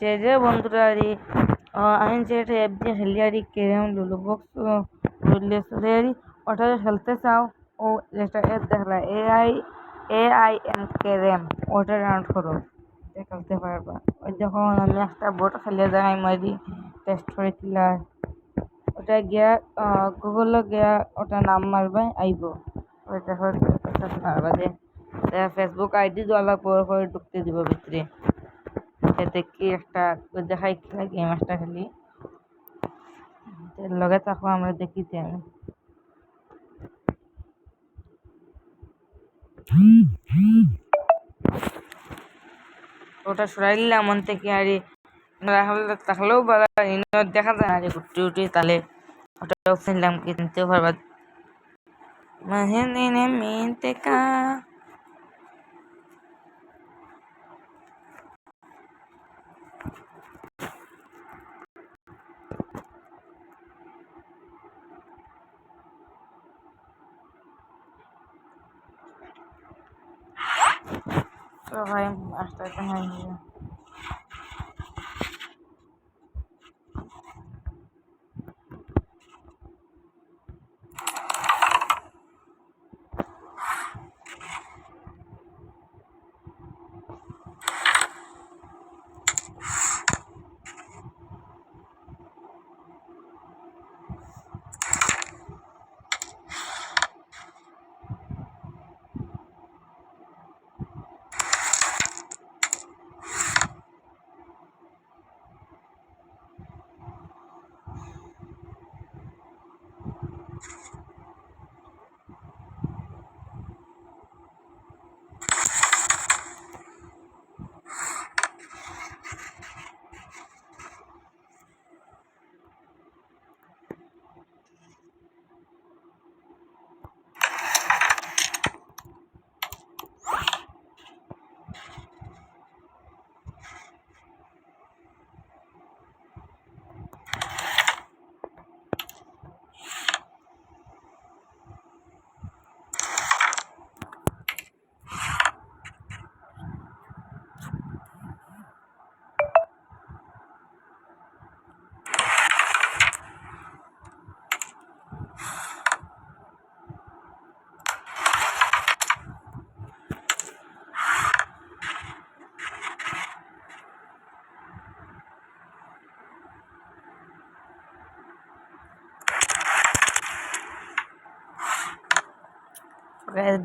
যে যে বন্ধুরা আরে আমি যে একটা অ্যাপ দিয়ে খেলি আর ক্যারাম লুডো বক্স আর ওটা খেলতে চাও ও একটা অ্যাপ দেখলা এআইএম ক্যারাম ওটা ডাউনলোড করো খেলতে পারবা। ওই যখন আমি একটা বোর্ড খেলে যাই মারি টেস্ট করে কিলার ওটা গিয়া গুগলে গিয়া ওটা নাম মারবে আইব ওই দেখো পারবা যে ফেসবুক আইডি দেওয়া পরে ঢুকতে দিব ভিতরে দেখি একটা দেখাই খেলা গেম একটা খেলি লগে থাকো আমরা দেখিতে আমি ওটা সরাই নিলাম মন থেকে আরে থাকলেও দেখা যায় না যে ঘুরতে উঠে তাহলে ওটাও ফেললাম কিনতেও পারবা Mahenene Minteka. So ভাই আসতে হয়ে গেল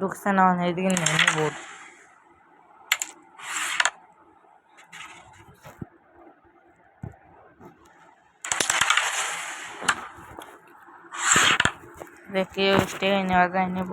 ঢুকছে না এইদিকে নেই বোর্ড দেখি স্টে নেওয়া যায় নেব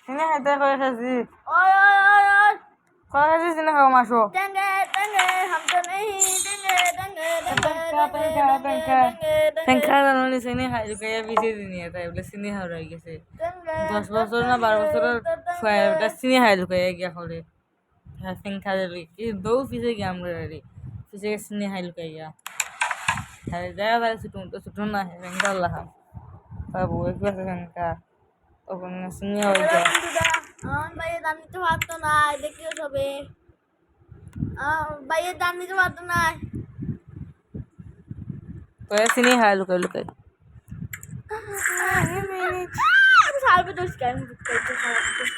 Sini ada kau kasih. Oi. Kau kasih sini kau masuk. Tengka জানি sini খাই কাইয়া বেশি দিনই তাই বলে sini খাওয়া হয়ে গেছে 10 বছর না 12 বছরের ওটা sini খাই কাইয়া গিয়া খাওয়া হ্যাঁ tengka দেবে কি দৌ ফিসে গিয়া আমরা রে ফিসে sini খাই কাইয়া আরে দেখা যায় ছোট না tengka আল্লাহ বাবু একটু tengka ওখানে sini হয়ে যায় ভাইয়ের দাম নিতে পারতো না দেখিও সবে ভাইয়ের দাম নিতে পারতো না তো sini খাই লুকাই সালবে তো স্ক্যান করতে